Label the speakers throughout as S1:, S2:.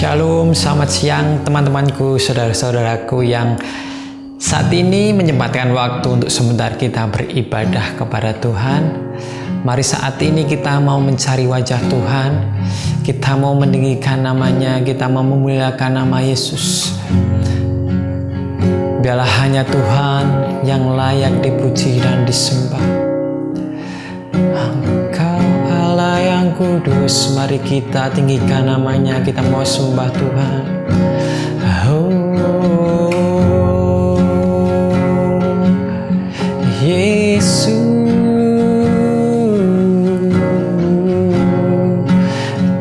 S1: Shalom, selamat siang teman-temanku, saudara-saudaraku yang saat ini menyempatkan waktu untuk sebentar kita beribadah kepada Tuhan. Mari saat ini kita mau mencari wajah Tuhan, kita mau meninggikan namanya, kita mau memuliakan nama Yesus. Biarlah hanya Tuhan yang layak dipuji dan disembah. Engkau Allah yang kudus, mari kita tinggikan namanya, kita mau sembah Tuhan. Yesus,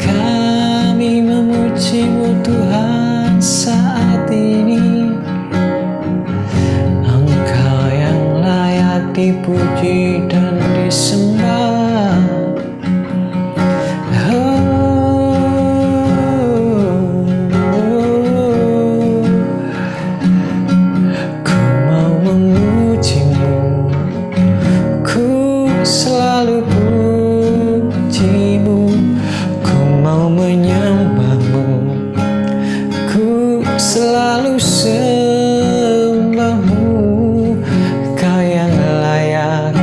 S1: kami memuji-Mu Tuhan saat ini. Engkau yang layak dipuji dan disembah. Selalu sembahmu, Kau yang layak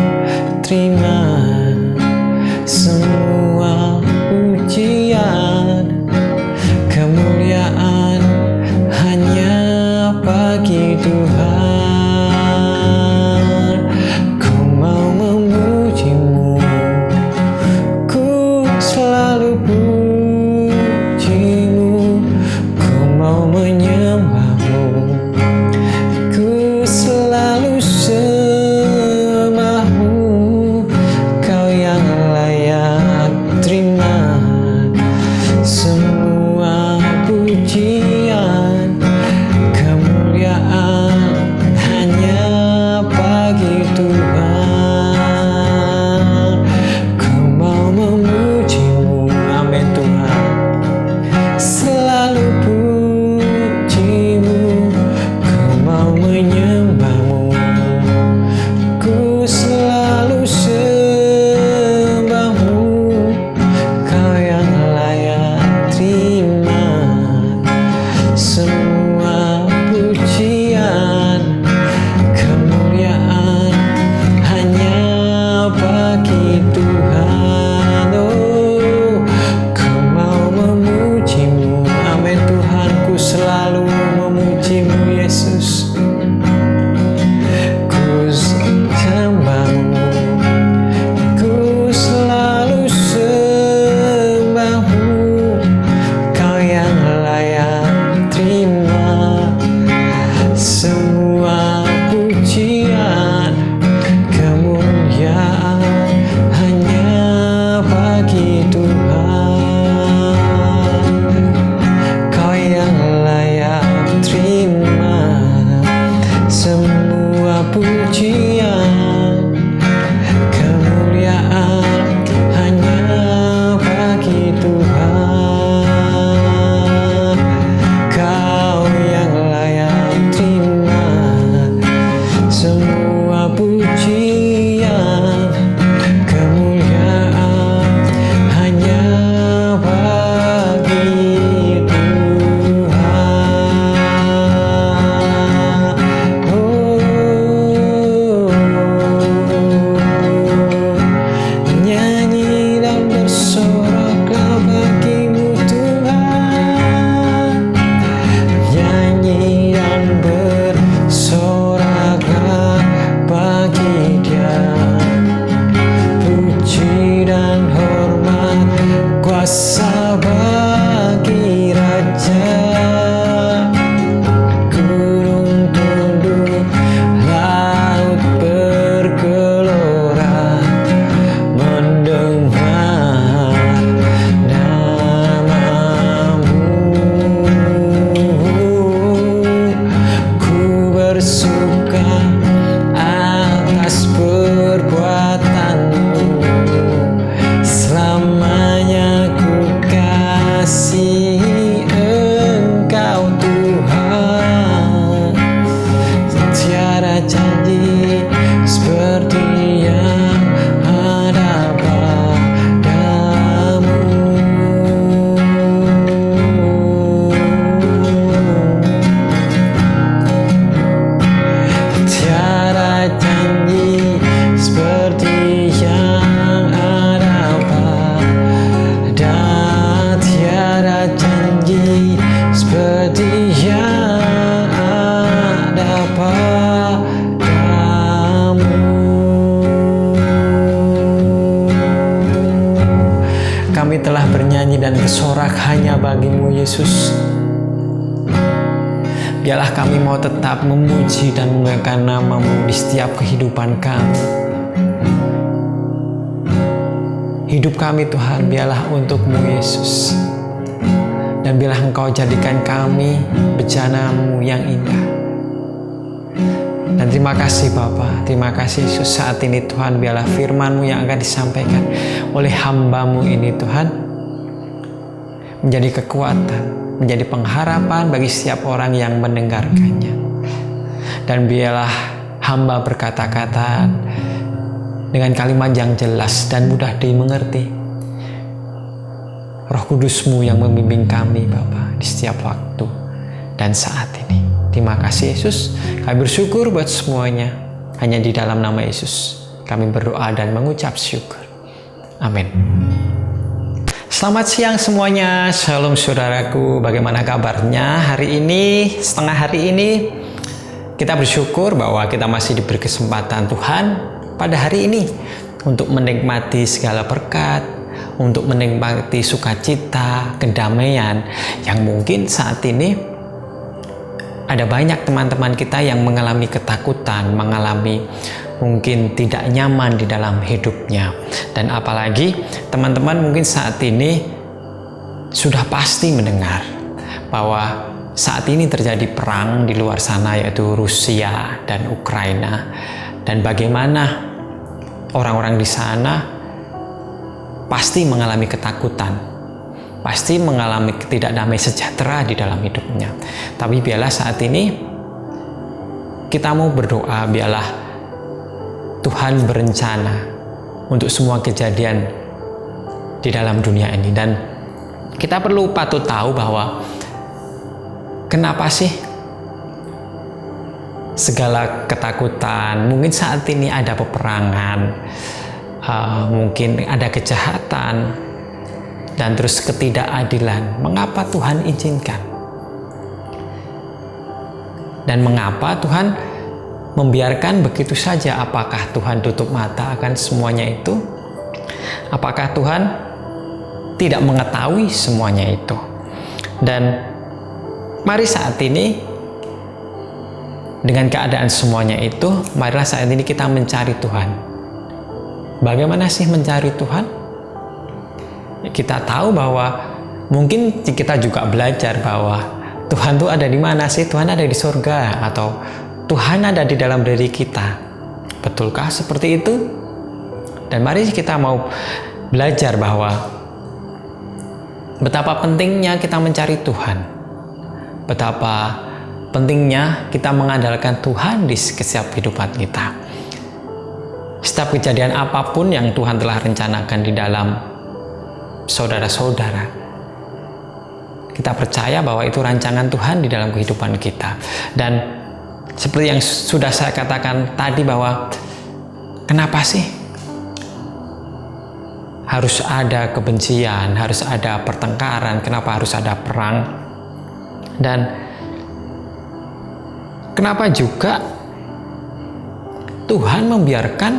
S1: bagimu Yesus. Biarlah kami mau tetap memuji dan memuliakan nama-Mu di setiap kehidupan kami. Hidup kami Tuhan, biarlah untuk-Mu Yesus. Dan biarlah Engkau jadikan kami bejana-Mu yang indah. Dan terima kasih Bapa, terima kasih Yesus. Saat ini Tuhan, biarlah firman-Mu yang akan disampaikan oleh hamba-Mu ini Tuhan, menjadi kekuatan, menjadi pengharapan bagi setiap orang yang mendengarkannya. Dan biarlah hamba berkata-kata dengan kalimat yang jelas dan mudah dimengerti. Roh Kudus-Mu yang membimbing kami Bapa di setiap waktu dan saat ini. Terima kasih Yesus. Kami bersyukur buat semuanya. Hanya di dalam nama Yesus kami berdoa dan mengucap syukur. Amin. Selamat siang semuanya, shalom saudaraku, bagaimana kabarnya hari ini, setengah hari ini? Kita bersyukur bahwa kita masih diberi kesempatan Tuhan pada hari ini untuk menikmati segala berkat, untuk menikmati sukacita, kedamaian yang mungkin saat ini ada banyak teman-teman kita yang mengalami ketakutan, mengalami mungkin tidak nyaman di dalam hidupnya. Dan apalagi teman-teman mungkin saat ini sudah pasti mendengar bahwa saat ini terjadi perang di luar sana, yaitu Rusia dan Ukraina. Dan bagaimana orang-orang di sana pasti mengalami ketakutan, pasti mengalami ketidakdamaian sejahtera di dalam hidupnya. Tapi biarlah saat ini kita mau berdoa, biarlah Tuhan berencana untuk semua kejadian di dalam dunia ini. Dan kita patut tahu bahwa kenapa sih segala ketakutan, mungkin saat ini ada peperangan, mungkin ada kejahatan, dan terus ketidakadilan. Mengapa Tuhan izinkan? Dan mengapa Tuhan membiarkan begitu saja? Apakah Tuhan tutup mata akan semuanya itu? Apakah Tuhan tidak mengetahui semuanya itu? Dan mari saat ini, dengan keadaan semuanya itu, marilah saat ini kita mencari Tuhan. Bagaimana sih mencari Tuhan? Kita tahu bahwa mungkin kita juga belajar bahwa Tuhan itu ada di mana sih? Tuhan ada di surga, atau Tuhan ada di dalam diri kita. Betulkah seperti itu? Dan mari kita mau belajar bahwa betapa pentingnya kita mencari Tuhan. Betapa pentingnya kita mengandalkan Tuhan di setiap kehidupan kita. Setiap kejadian apapun yang Tuhan telah rencanakan di dalam saudara-saudara, kita percaya bahwa itu rancangan Tuhan di dalam kehidupan kita. Dan seperti yang sudah saya katakan tadi, bahwa kenapa sih harus ada kebencian, harus ada pertengkaran, kenapa harus ada perang, dan kenapa juga Tuhan membiarkan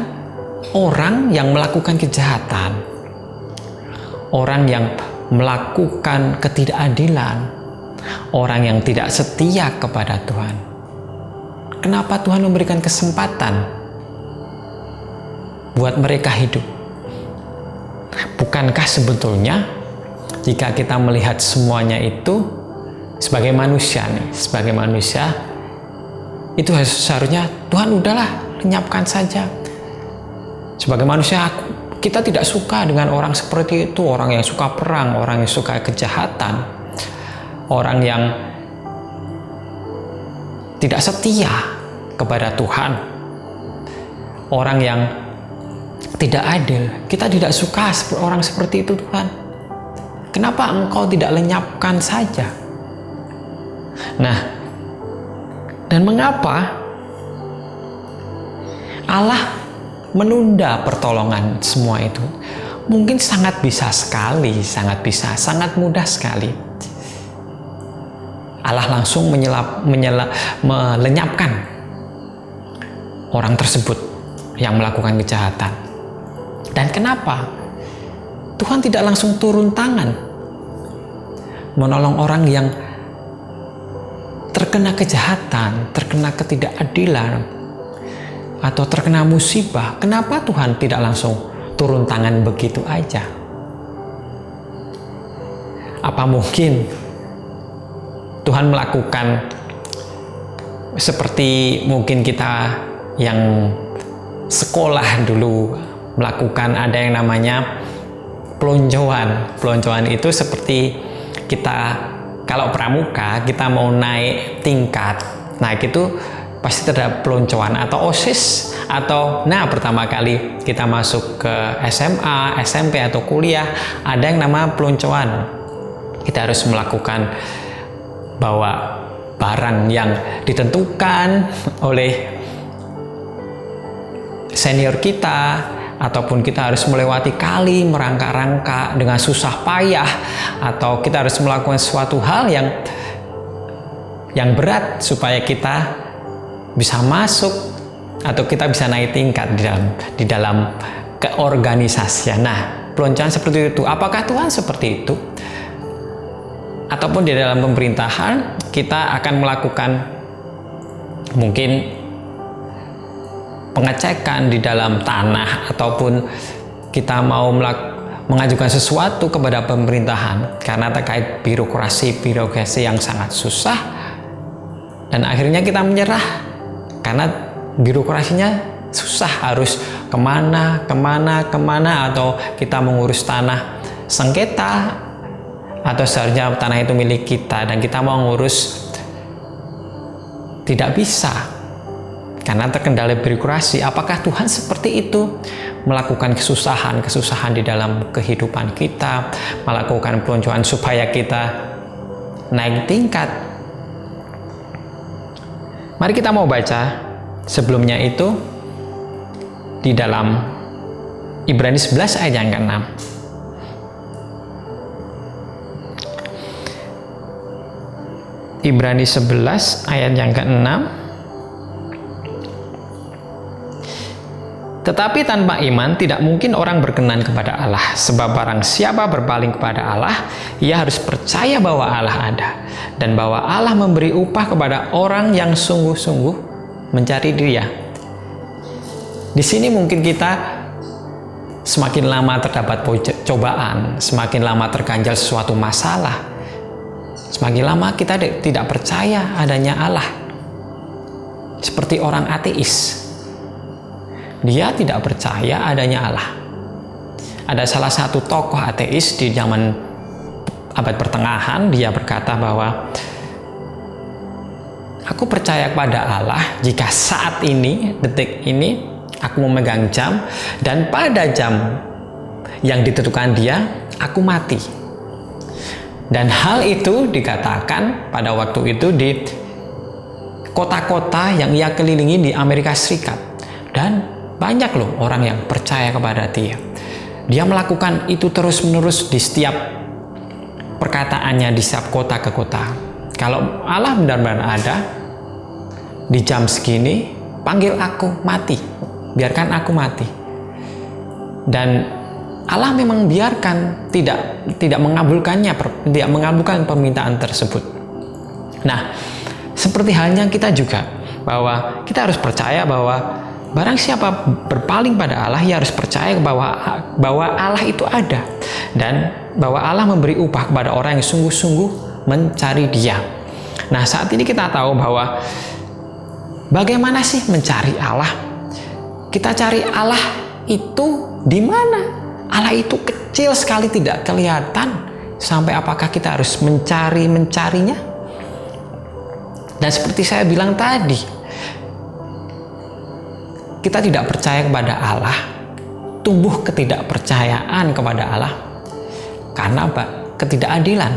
S1: orang yang melakukan kejahatan, orang yang melakukan ketidakadilan, orang yang tidak setia kepada Tuhan. Kenapa Tuhan memberikan kesempatan buat mereka hidup? Bukankah sebetulnya jika kita melihat semuanya itu sebagai manusia itu seharusnya Tuhan udahlah lenyapkan saja. Sebagai manusia kita tidak suka dengan orang seperti itu, orang yang suka perang, orang yang suka kejahatan, orang yang tidak setia kepada Tuhan, orang yang tidak adil. Kita tidak suka orang seperti itu Tuhan. Kenapa Engkau tidak lenyapkan saja? Nah, dan mengapa Allah menunda pertolongan semua itu? Mungkin sangat bisa sekali, sangat mudah sekali. Allah langsung melenyapkan orang tersebut yang melakukan kejahatan. Dan kenapa Tuhan tidak langsung turun tangan? menolong orang yang terkena kejahatan, terkena ketidakadilan, atau terkena musibah, kenapa Tuhan tidak langsung turun tangan begitu aja? Apa mungkin Tuhan melakukan seperti mungkin kita yang sekolah dulu melakukan, ada yang namanya peloncoan. Peloncoan itu seperti kita kalau pramuka, kita mau naik tingkat, naik itu pasti ada peloncoan atau OSIS, atau pertama kali kita masuk ke SMA, SMP atau kuliah, ada yang nama peloncoan. Kita harus melakukan bawa barang yang ditentukan oleh senior kita, ataupun kita harus melewati kali merangka-rangka dengan susah payah, atau kita harus melakukan suatu hal yang berat supaya kita bisa masuk atau kita bisa naik tingkat di dalam keorganisasian. Nah, peloncoan seperti itu. Apakah Tuhan seperti itu? Ataupun di dalam pemerintahan kita akan melakukan mungkin pengecekan di dalam tanah, ataupun kita mau mengajukan sesuatu kepada pemerintahan karena terkait birokrasi yang sangat susah, dan akhirnya kita menyerah karena birokrasinya susah, harus kemana, atau kita mengurus tanah sengketa, atau seharusnya tanah itu milik kita dan kita mau ngurus tidak bisa karena terkendala birokrasi. Apakah Tuhan seperti itu? Melakukan kesusahan di dalam kehidupan kita, melakukan peloncoan supaya kita naik tingkat. Mari kita mau baca sebelumnya itu di dalam Ibrani 11 ayat yang ke-6. Ibrani 11 ayat yang ke-6. Tetapi tanpa iman tidak mungkin orang berkenan kepada Allah, sebab barang siapa berpaling kepada Allah, ia harus percaya bahwa Allah ada, dan bahwa Allah memberi upah kepada orang yang sungguh-sungguh mencari Dia. Di sini mungkin kita semakin lama terdapat cobaan, semakin lama terganjal sesuatu masalah, semakin lama kita tidak percaya adanya Allah. Seperti orang ateis, dia tidak percaya adanya Allah. Ada salah satu tokoh ateis di zaman abad pertengahan, dia berkata bahwa aku percaya kepada Allah jika saat ini, detik ini, aku memegang jam, dan pada jam yang ditentukan dia, aku mati. Dan hal itu dikatakan pada waktu itu di kota-kota yang ia kelilingi di Amerika Serikat. Dan banyak loh orang yang percaya kepada dia. Dia melakukan itu terus-menerus di setiap perkataannya, di setiap kota ke kota. Kalau Allah benar-benar ada, di jam segini, panggil aku mati. Biarkan aku mati. Dan Allah memang biarkan, tidak mengabulkannya, tidak mengabulkan permintaan tersebut. Nah, seperti halnya kita juga, bahwa kita harus percaya bahwa barang siapa berpaling pada Allah, ia harus percaya bahwa Allah itu ada, dan bahwa Allah memberi upah kepada orang yang sungguh-sungguh mencari Dia. Nah, saat ini kita tahu bahwa bagaimana sih mencari Allah? Kita cari Allah itu di mana? Allah itu kecil sekali, tidak kelihatan. Sampai apakah kita harus mencarinya? Dan seperti saya bilang tadi, kita tidak percaya kepada Allah, tumbuh ketidakpercayaan kepada Allah karena ketidakadilan.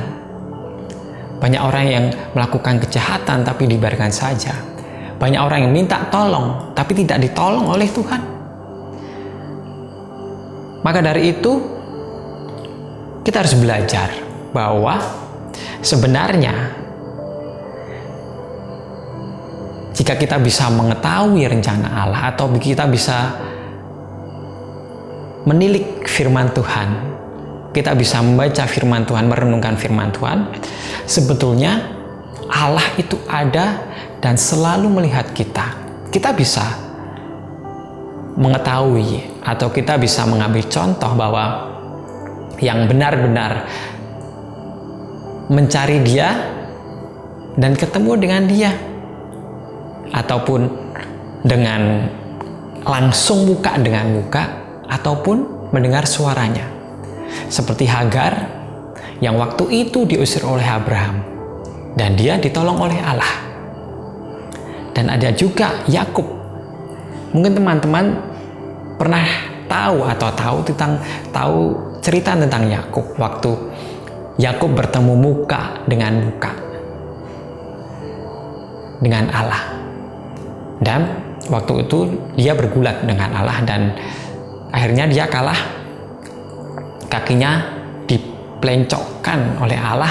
S1: Banyak orang yang melakukan kejahatan tapi dibiarkan saja. Banyak orang yang minta tolong tapi tidak ditolong oleh Tuhan. Maka dari itu kita harus belajar bahwa sebenarnya jika kita bisa mengetahui rencana Allah, atau kita bisa menilik firman Tuhan, kita bisa membaca firman Tuhan, merenungkan firman Tuhan, sebetulnya Allah itu ada dan selalu melihat kita. Kita bisa mengetahui atau kita bisa mengambil contoh bahwa yang benar-benar mencari Dia dan ketemu dengan Dia, ataupun dengan langsung muka dengan muka, ataupun mendengar suaranya, seperti Hagar yang waktu itu diusir oleh Abraham dan dia ditolong oleh Allah. Dan ada juga Yakub. Mungkin teman-teman pernah tahu cerita tentang Yakub, waktu Yakub bertemu muka dengan muka dengan Allah, dan waktu itu dia bergulat dengan Allah dan akhirnya dia kalah. Kakinya dipelencokkan oleh Allah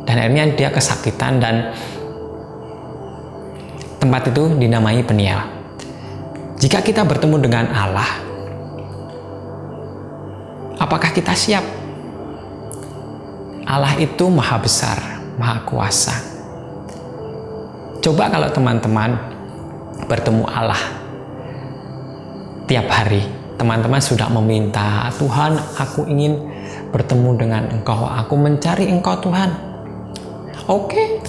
S1: dan akhirnya dia kesakitan, dan tempat itu dinamai Peniel. Jika kita bertemu dengan Allah, apakah kita siap? Allah itu maha besar, maha kuasa. Coba kalau teman-teman bertemu Allah tiap hari, teman-teman sudah meminta, Tuhan, aku ingin bertemu dengan Engkau, aku mencari Engkau Tuhan. Oke,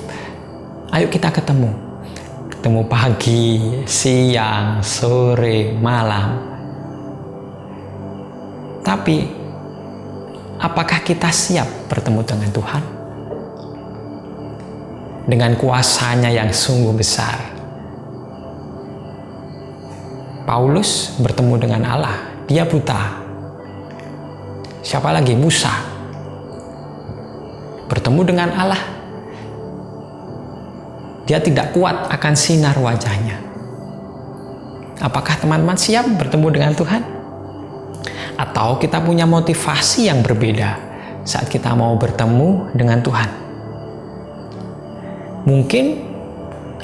S1: ayo kita ketemu pagi, siang, sore, malam. Tapi apakah kita siap bertemu dengan Tuhan? Dengan kuasanya yang sungguh besar. Paulus bertemu dengan Allah, dia buta. Siapa lagi? Musa bertemu dengan Allah, dia tidak kuat akan sinar wajahnya. Apakah teman-teman siap bertemu dengan Tuhan? Atau kita punya motivasi yang berbeda saat kita mau bertemu dengan Tuhan? Mungkin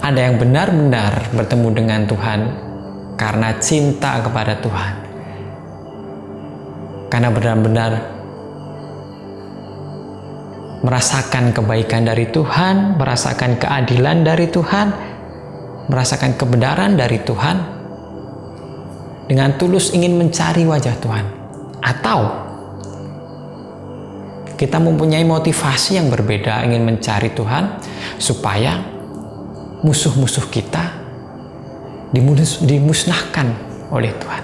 S1: ada yang benar-benar bertemu dengan Tuhan karena cinta kepada Tuhan, karena benar-benar merasakan kebaikan dari Tuhan, merasakan keadilan dari Tuhan, merasakan kebenaran dari Tuhan, dengan tulus ingin mencari wajah Tuhan. Atau kita mempunyai motivasi yang berbeda, ingin mencari Tuhan supaya musuh-musuh kita dimusnahkan oleh Tuhan.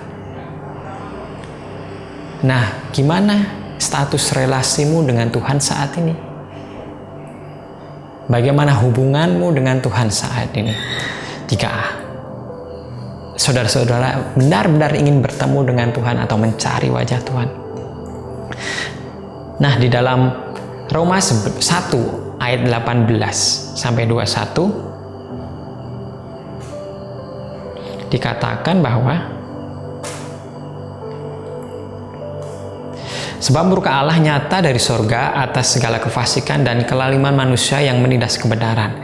S1: Nah, gimana status relasimu dengan Tuhan saat ini? Bagaimana hubunganmu dengan Tuhan saat ini? Jika saudara-saudara benar-benar ingin bertemu dengan Tuhan atau mencari wajah Tuhan. Nah, di dalam Roma 1 ayat 18 sampai 21 dikatakan bahwa sebab murka Allah nyata dari sorga atas segala kefasikan dan kelaliman manusia yang menindas kebenaran.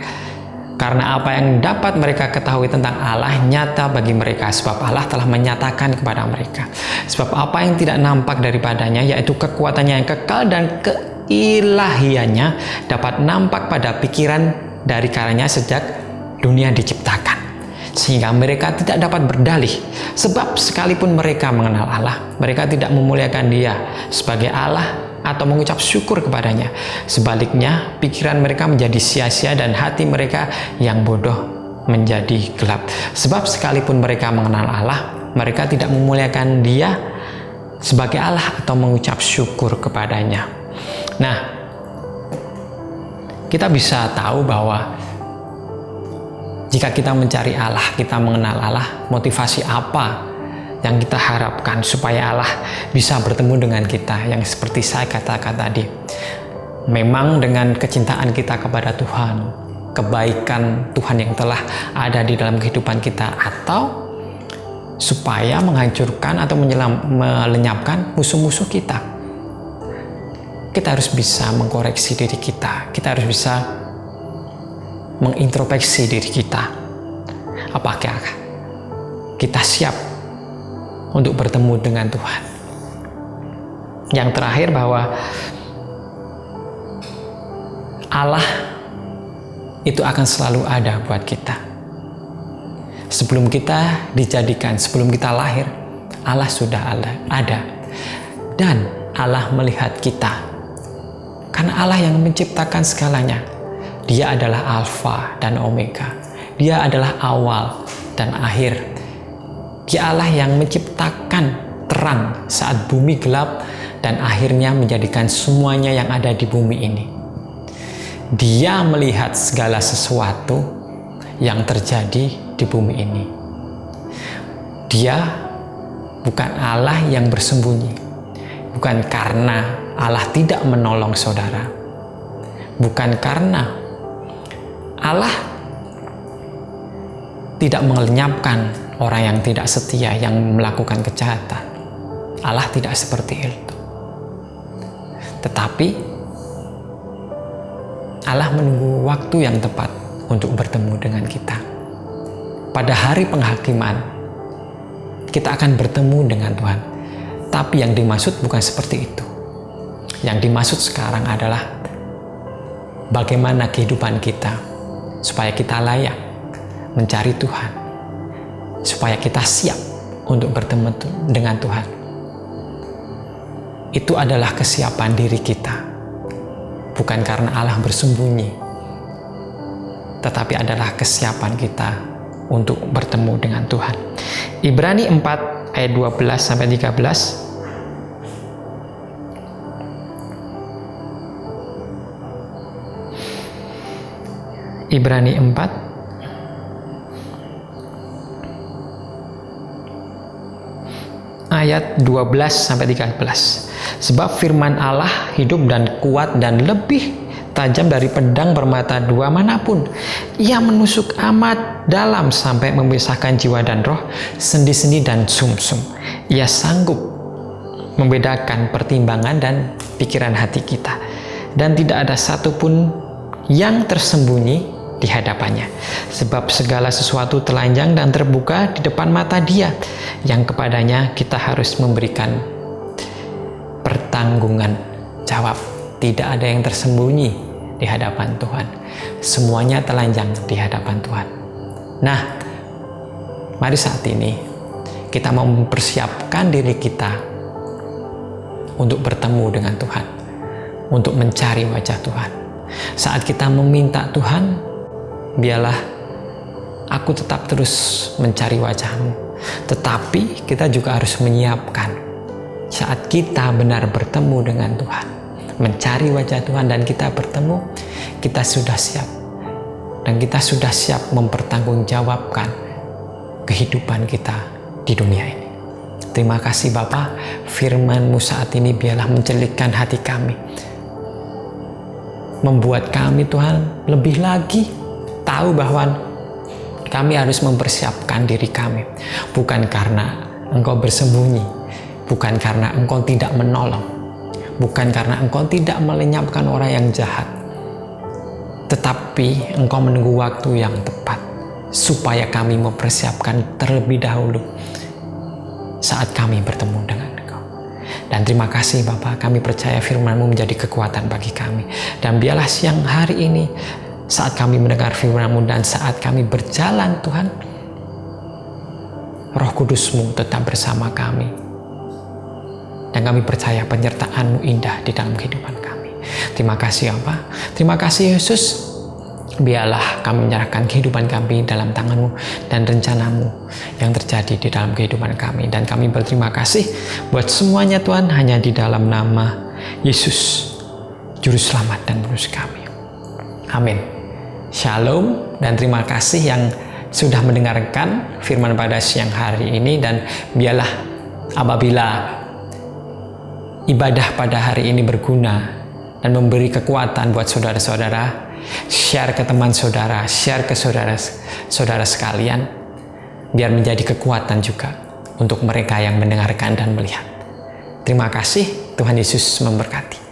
S1: Karena apa yang dapat mereka ketahui tentang Allah nyata bagi mereka, sebab Allah telah menyatakan kepada mereka. Sebab apa yang tidak nampak daripadanya, yaitu kekuatannya yang kekal dan keilahiannya, dapat nampak pada pikiran dari karenanya sejak dunia diciptakan. Sehingga mereka tidak dapat berdalih, sebab sekalipun mereka mengenal Allah, mereka tidak memuliakan Dia sebagai Allah atau mengucap syukur kepadanya. Sebaliknya, pikiran mereka menjadi sia-sia dan hati mereka yang bodoh menjadi gelap. Sebab sekalipun mereka mengenal Allah, mereka tidak memuliakan Dia sebagai Allah atau mengucap syukur kepadanya. Nah, kita bisa tahu bahwa jika kita mencari Allah, kita mengenal Allah, motivasi apa yang kita harapkan supaya Allah bisa bertemu dengan kita, yang seperti saya katakan tadi. Memang dengan kecintaan kita kepada Tuhan, kebaikan Tuhan yang telah ada di dalam kehidupan kita, atau supaya menghancurkan atau melenyapkan musuh-musuh kita. Kita harus bisa mengkoreksi diri kita, kita harus bisa mengintrospeksi diri kita. Apakah kita siap untuk bertemu dengan Tuhan? Yang terakhir, bahwa Allah itu akan selalu ada buat kita. Sebelum kita dijadikan, sebelum kita lahir, Allah sudah ada. Dan Allah melihat kita. Karena Allah yang menciptakan segalanya. Dia adalah Alfa dan Omega. Dia adalah awal dan akhir. Dia Allah yang menciptakan terang saat bumi gelap dan akhirnya menjadikan semuanya yang ada di bumi ini. Dia melihat segala sesuatu yang terjadi di bumi ini. Dia bukan Allah yang bersembunyi. Bukan karena Allah tidak menolong saudara. Bukan karena Allah tidak melenyapkan orang yang tidak setia, yang melakukan kejahatan. Allah tidak seperti itu. Tetapi Allah menunggu waktu yang tepat untuk bertemu dengan kita. Pada hari penghakiman, kita akan bertemu dengan Tuhan. Tapi yang dimaksud bukan seperti itu. Yang dimaksud sekarang adalah bagaimana kehidupan kita supaya kita layak mencari Tuhan, supaya kita siap untuk bertemu dengan Tuhan. Itu adalah kesiapan diri kita, bukan karena Allah bersembunyi, tetapi adalah kesiapan kita untuk bertemu dengan Tuhan. Ibrani 4 ayat 12-13. Ibrani 4 ayat 12-13. Sebab firman Allah hidup dan kuat dan lebih tajam dari pedang bermata dua manapun. Ia menusuk amat dalam sampai memisahkan jiwa dan roh, sendi-sendi dan sumsum. Ia sanggup membedakan pertimbangan dan pikiran hati kita. Dan tidak ada satupun yang tersembunyi di hadapannya. Sebab segala sesuatu telanjang dan terbuka di depan mata Dia, yang kepadanya kita harus memberikan pertanggungan jawab. Tidak ada yang tersembunyi di hadapan Tuhan. Semuanya telanjang di hadapan Tuhan. Nah, mari saat ini kita mau mempersiapkan diri kita untuk bertemu dengan Tuhan, untuk mencari wajah Tuhan. Saat kita meminta Tuhan, biarlah aku tetap terus mencari wajah-Mu. Tetapi kita juga harus menyiapkan saat kita benar bertemu dengan Tuhan, mencari wajah Tuhan dan kita bertemu, kita sudah siap. Dan kita sudah siap mempertanggungjawabkan kehidupan kita di dunia ini. Terima kasih Bapa, firman-Mu saat ini biarlah mencelikkan hati kami. Membuat kami Tuhan lebih lagi tahu bahwa kami harus mempersiapkan diri kami. Bukan karena Engkau bersembunyi, bukan karena Engkau tidak menolong, bukan karena Engkau tidak melenyapkan orang yang jahat, tetapi Engkau menunggu waktu yang tepat supaya kami mempersiapkan terlebih dahulu saat kami bertemu dengan Engkau. Dan terima kasih Bapa, kami percaya firman-Mu menjadi kekuatan bagi kami. Dan biarlah siang hari ini saat kami mendengar firman-Mu dan saat kami berjalan Tuhan, Roh Kudus-Mu tetap bersama kami. Dan kami percaya penyertaan-Mu indah di dalam kehidupan kami. Terima kasih Bapa, terima kasih Yesus. Biarlah kami menyerahkan kehidupan kami dalam tangan-Mu dan rencana-Mu yang terjadi di dalam kehidupan kami. Dan kami berterima kasih buat semuanya Tuhan, hanya di dalam nama Yesus, Juru Selamat dan Penebus kami. Amin. Shalom dan terima kasih yang sudah mendengarkan firman pada siang hari ini. Dan biarlah apabila ibadah pada hari ini berguna dan memberi kekuatan buat saudara-saudara, share ke teman saudara, share ke saudara-saudara sekalian, biar menjadi kekuatan juga untuk mereka yang mendengarkan dan melihat. Terima kasih, Tuhan Yesus memberkati.